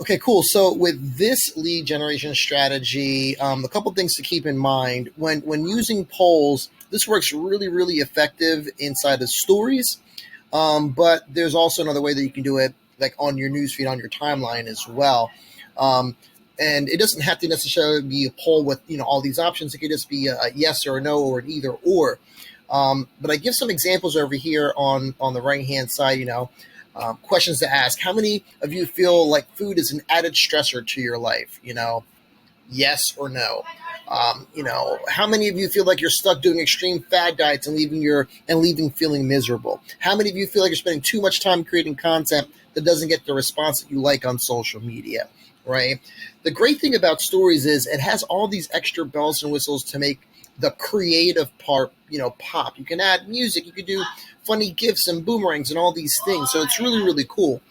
Okay, cool. So with this lead generation strategy, a couple things to keep in mind when using polls. This works really, really effective inside of stories. But there's also another way that you can do it, like on your newsfeed, on your timeline as well. Um, and it doesn't have to necessarily be a poll with all these options. It could just be a yes or a no or an either or. But I give some examples over here on the right hand side. Questions to ask. How many of you feel like food is an added stressor to your life? Yes or no. How many of you feel like you're stuck doing extreme fad diets and leaving feeling miserable? How many of you feel like you're spending too much time creating content that doesn't get the response that you like on social media? Right. The great thing about stories is it has all these extra bells and whistles to make the creative part, pop. You can add music, you could do funny gifs and boomerangs and all these things. So it's really, really cool.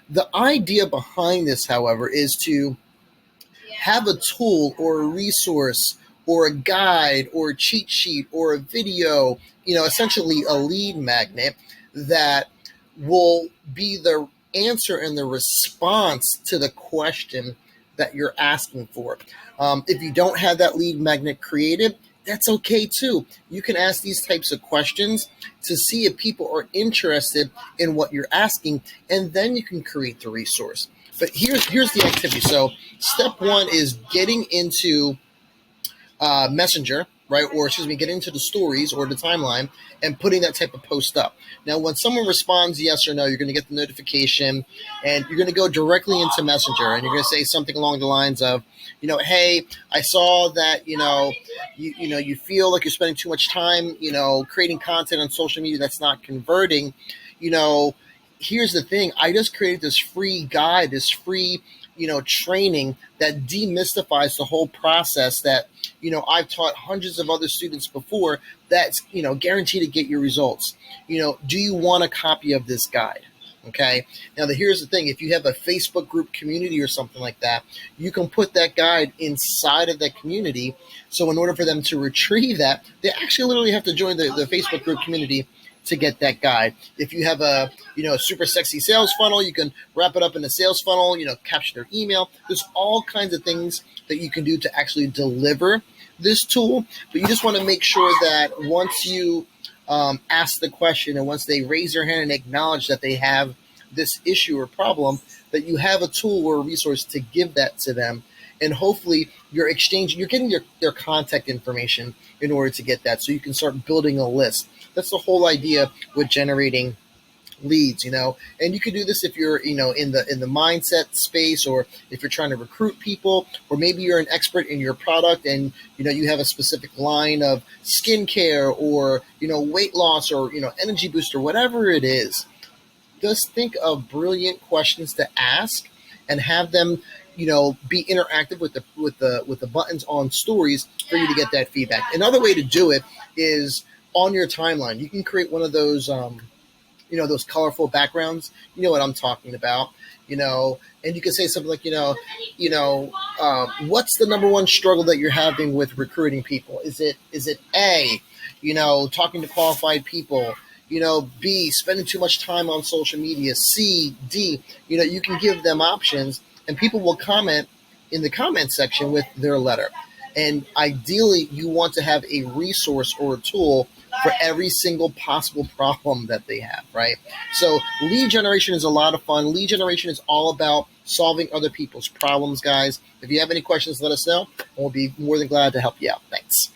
The idea behind this, however, is to have a tool or a resource or a guide or a cheat sheet or a video, essentially a lead magnet that will be the answer and the response to the question that you're asking for. If you don't have that lead magnet created, that's okay too. You can ask these types of questions to see if people are interested in what you're asking, and then you can create the resource. But here's the activity. So step one is getting into Messenger, right? Or excuse me, getting into the stories or the timeline and putting that type of post up. Now, when someone responds yes or no, you're going to get the notification and you're going to go directly into Messenger and you're going to say something along the lines of, hey, I saw that, you feel like you're spending too much time, creating content on social media that's not converting. Here's the thing. I just created this free guide, this free, training that demystifies the whole process that, I've taught hundreds of other students before. That's, guaranteed to get your results. Do you want a copy of this guide? Okay. Now, here's the thing. If you have a Facebook group community or something like that, you can put that guide inside of that community. So in order for them to retrieve that, they actually literally have to join the Facebook group community to get that guide. If you have a super sexy sales funnel, you can wrap it up in a sales funnel, capture their email. There's all kinds of things that you can do to actually deliver this tool. But you just want to make sure that once you ask the question and once they raise their hand and acknowledge that they have this issue or problem, that you have a tool or a resource to give that to them. And hopefully you're getting their contact information in order to get that, so you can start building a list. That's the whole idea with generating leads, and you can do this if you're, in the mindset space, or if you're trying to recruit people, or maybe you're an expert in your product and, you have a specific line of skincare or, weight loss or, energy booster, whatever it is. Just think of brilliant questions to ask and have them, be interactive with the buttons on stories for you to get that feedback. Another way to do it is on your timeline. You can create one of those, those colorful backgrounds. You know what I'm talking about. And you can say something like, what's the number one struggle that you're having with recruiting people? Is it A, talking to qualified people? B, spending too much time on social media? C, D. You can give them options, and people will comment in the comment section with their letter. And ideally, you want to have a resource or a tool for every single possible problem that they have, right? So lead generation is a lot of fun. Lead generation is all about solving other people's problems, guys. If you have any questions, let us know, and we'll be more than glad to help you out. Thanks.